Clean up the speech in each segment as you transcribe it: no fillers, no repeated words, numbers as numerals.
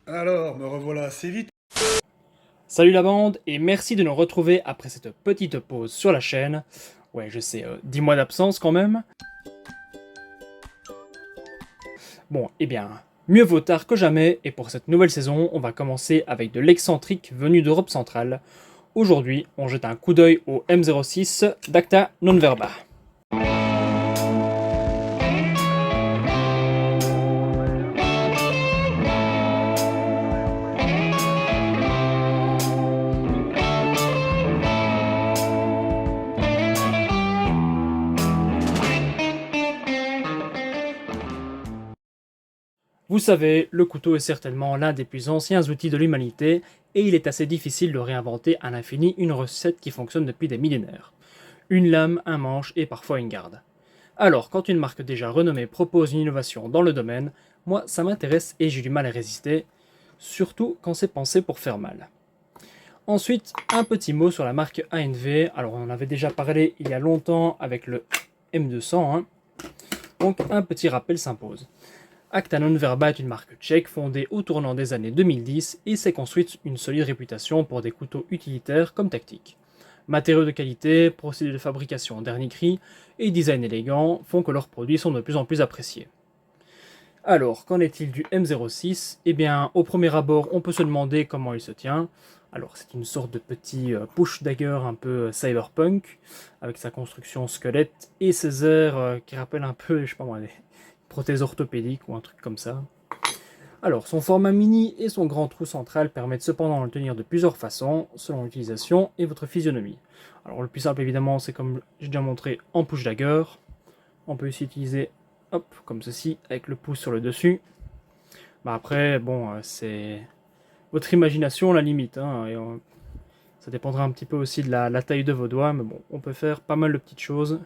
Alors, me revoilà assez vite. Salut la bande et merci de nous retrouver après cette petite pause sur la chaîne. Ouais, je sais, 10 mois d'absence quand même. Bon, eh bien, mieux vaut tard que jamais et pour cette nouvelle saison, on va commencer avec de l'excentrique venu d'Europe centrale. Aujourd'hui, on jette un coup d'œil au M06 d'Acta Non Verba. Vous savez, le couteau est certainement l'un des plus anciens outils de l'humanité, et il est assez difficile de réinventer à l'infini une recette qui fonctionne depuis des millénaires. Une lame, un manche et parfois une garde. Alors, quand une marque déjà renommée propose une innovation dans le domaine, moi ça m'intéresse et j'ai du mal à résister, surtout quand c'est pensé pour faire mal. Ensuite, un petit mot sur la marque ANV. Alors, on en avait déjà parlé il y a longtemps avec le M200, hein. Donc un petit rappel s'impose. Acta Non Verba est une marque tchèque fondée au tournant des années 2010 et s'est construite une solide réputation pour des couteaux utilitaires comme tactiques. Matériaux de qualité, procédés de fabrication dernier cri et design élégant font que leurs produits sont de plus en plus appréciés. Alors, qu'en est-il du M06? Eh bien, au premier abord, on peut se demander comment il se tient. Alors, c'est une sorte de petit push dagger un peu cyberpunk, avec sa construction squelette et ses airs qui rappellent un peu, je sais pas moi, des prothèses orthopédiques ou un truc comme ça. Alors, son format mini et son grand trou central permettent cependant de le tenir de plusieurs façons, selon l'utilisation et votre physionomie. Alors, le plus simple, évidemment, c'est comme j'ai déjà montré en push dagger. On peut aussi utiliser, hop, comme ceci, avec le pouce sur le dessus. Bah après, bon, c'est votre imagination la limite, hein, et ça dépendra un petit peu aussi de la taille de vos doigts, mais bon, on peut faire pas mal de petites choses.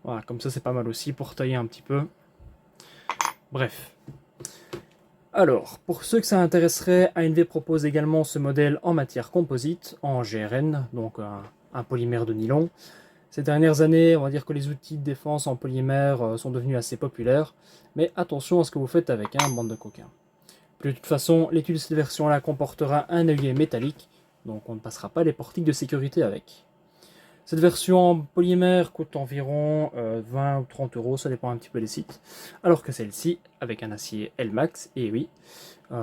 Voilà, comme ça c'est pas mal aussi pour tailler un petit peu. Bref. Alors, pour ceux que ça intéresserait, ANV propose également ce modèle en matière composite, en GRN, donc un polymère de nylon. Ces dernières années, on va dire que les outils de défense en polymère sont devenus assez populaires, mais attention à ce que vous faites avec, un bande de coquins. De toute façon, l'étude de cette version-là comportera un œillet métallique, donc on ne passera pas les portiques de sécurité avec. Cette version en polymère coûte environ 20 ou 30 euros, ça dépend un petit peu des sites, alors que celle-ci, avec un acier L-Max, et oui,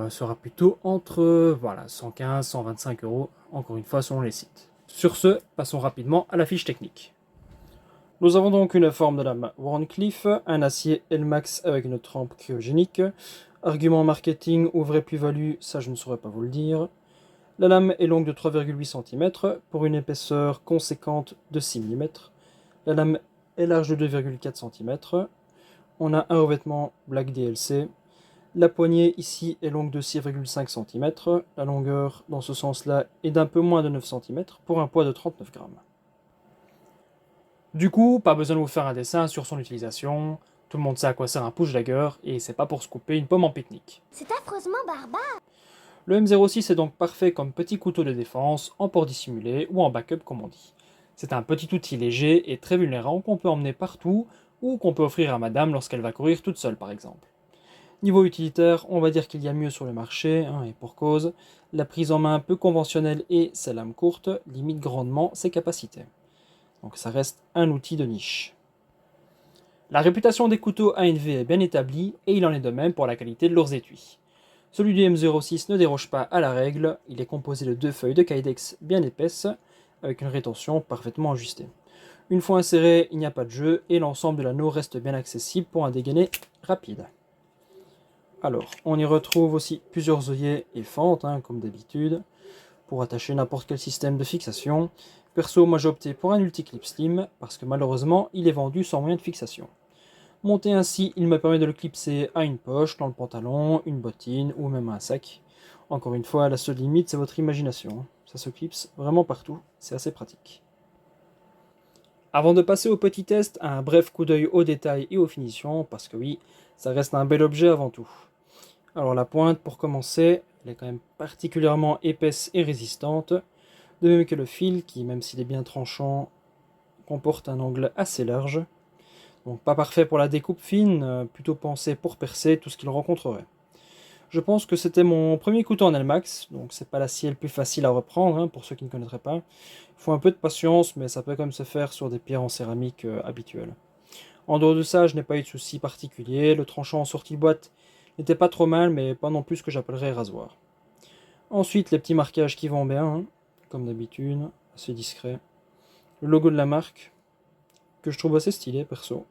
sera plutôt entre voilà, 115 125 euros, encore une fois selon les sites. Sur ce, passons rapidement à la fiche technique. Nous avons donc une forme de lame Warncliffe, un acier L-Max avec une trempe cryogénique. Argument marketing ou vraie plus-value, ça je ne saurais pas vous le dire. La lame est longue de 3,8 cm pour une épaisseur conséquente de 6 mm. La lame est large de 2,4 cm. On a un revêtement Black DLC. La poignée ici est longue de 6,5 cm. La longueur dans ce sens-là est d'un peu moins de 9 cm pour un poids de 39 grammes. Du coup, pas besoin de vous faire un dessin sur son utilisation. Tout le monde sait à quoi sert un push dagger et c'est pas pour se couper une pomme en pique-nique. C'est affreusement barbare. Le M06 est donc parfait comme petit couteau de défense, en port dissimulé ou en backup comme on dit. C'est un petit outil léger et très vulnérant qu'on peut emmener partout ou qu'on peut offrir à madame lorsqu'elle va courir toute seule par exemple. Niveau utilitaire, on va dire qu'il y a mieux sur le marché, hein, et pour cause, la prise en main peu conventionnelle et ses lames courtes limitent grandement ses capacités. Donc ça reste un outil de niche. La réputation des couteaux ANV est bien établie et il en est de même pour la qualité de leurs étuis. Celui du M06 ne déroge pas à la règle, il est composé de deux feuilles de Kydex bien épaisses, avec une rétention parfaitement ajustée. Une fois inséré, il n'y a pas de jeu et l'ensemble de l'anneau reste bien accessible pour un dégainé rapide. Alors, on y retrouve aussi plusieurs œillets et fentes, hein, comme d'habitude, pour attacher n'importe quel système de fixation. Perso, moi j'ai opté pour un Ulticlip Slim, parce que malheureusement, il est vendu sans moyen de fixation. Monté ainsi, il me permet de le clipser à une poche, dans le pantalon, une bottine ou même un sac. Encore une fois, la seule limite, c'est votre imagination. Ça se clipse vraiment partout, c'est assez pratique. Avant de passer au petit test, un bref coup d'œil aux détails et aux finitions, parce que oui, ça reste un bel objet avant tout. Alors la pointe, pour commencer, elle est quand même particulièrement épaisse et résistante, de même que le fil, qui, même s'il est bien tranchant, comporte un angle assez large. Donc pas parfait pour la découpe fine, plutôt pensé pour percer tout ce qu'il rencontrerait. Je pense que c'était mon premier couteau en Elmax, donc c'est pas l'acier le plus facile à reprendre, hein, pour ceux qui ne connaîtraient pas. Il faut un peu de patience, mais ça peut quand même se faire sur des pierres en céramique habituelles. En dehors de ça, je n'ai pas eu de soucis particuliers. Le tranchant en sortie de boîte n'était pas trop mal, mais pas non plus ce que j'appellerais rasoir. Ensuite, les petits marquages qui vont bien, hein, comme d'habitude, assez discret. Le logo de la marque, que je trouve assez stylé perso.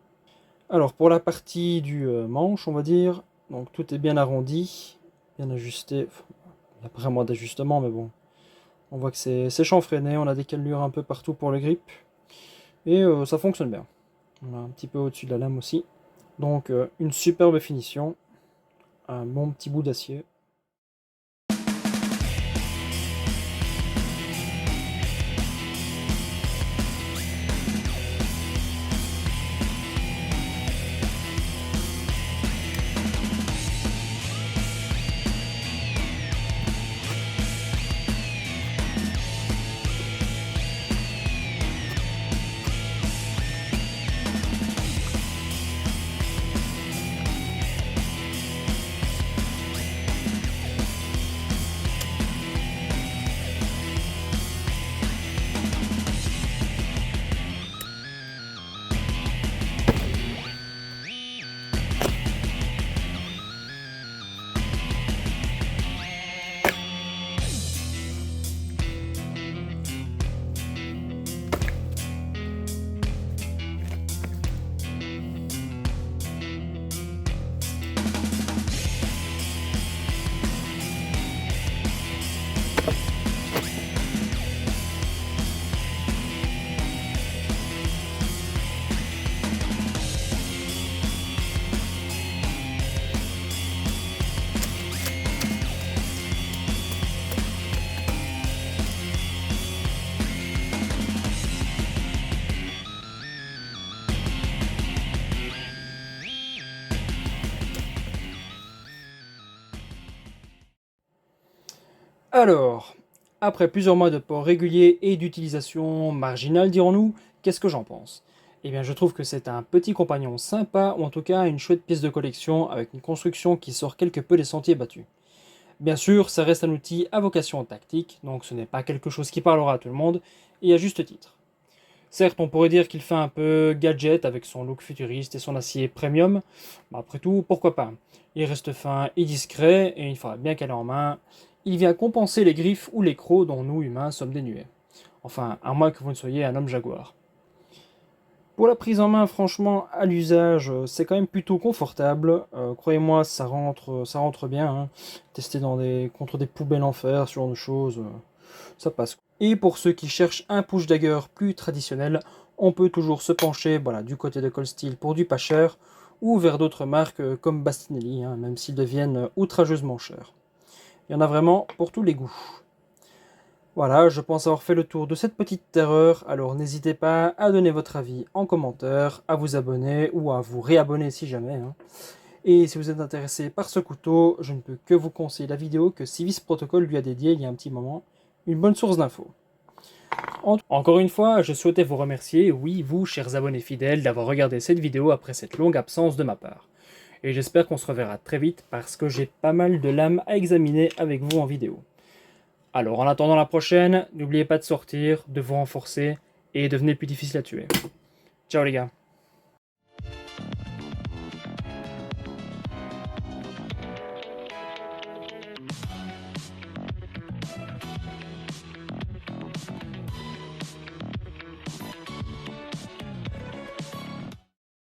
Alors pour la partie du manche, on va dire, donc tout est bien arrondi, bien ajusté. Il n'y a pas vraiment d'ajustement, mais bon. On voit que c'est chanfreiné, on a des cannelures un peu partout pour le grip. Et ça fonctionne bien. On a un petit peu au-dessus de la lame aussi. Donc une superbe finition. Un bon petit bout d'acier. Alors, après plusieurs mois de port régulier et d'utilisation marginale, dirons-nous, qu'est-ce que j'en pense? Eh bien, je trouve que c'est un petit compagnon sympa, ou en tout cas une chouette pièce de collection avec une construction qui sort quelque peu des sentiers battus. Bien sûr, ça reste un outil à vocation tactique, donc ce n'est pas quelque chose qui parlera à tout le monde, et à juste titre. Certes, on pourrait dire qu'il fait un peu gadget avec son look futuriste et son acier premium, mais après tout, pourquoi pas? Il reste fin et discret, et une fois bien qu'elle est en main, il vient compenser les griffes ou les crocs dont nous, humains, sommes dénués. Enfin, à moins que vous ne soyez un homme jaguar. Pour la prise en main, franchement, à l'usage, c'est quand même plutôt confortable. Croyez-moi, ça rentre bien, hein. Tester contre des poubelles en fer, ce genre de choses, ça passe. Et pour ceux qui cherchent un push dagger plus traditionnel, on peut toujours se pencher, voilà, du côté de Cold Steel pour du pas cher, ou vers d'autres marques comme Bastinelli, hein, même s'ils deviennent outrageusement chers. Il y en a vraiment pour tous les goûts. Voilà, je pense avoir fait le tour de cette petite terreur, alors n'hésitez pas à donner votre avis en commentaire, à vous abonner ou à vous réabonner si jamais, hein. Et si vous êtes intéressé par ce couteau, je ne peux que vous conseiller la vidéo que Civis Protocol lui a dédiée il y a un petit moment, une bonne source d'infos. Encore une fois, je souhaitais vous remercier, oui, vous, chers abonnés fidèles, d'avoir regardé cette vidéo après cette longue absence de ma part. Et j'espère qu'on se reverra très vite parce que j'ai pas mal de lames à examiner avec vous en vidéo. Alors en attendant la prochaine, n'oubliez pas de sortir, de vous renforcer et devenez plus difficile à tuer. Ciao les gars.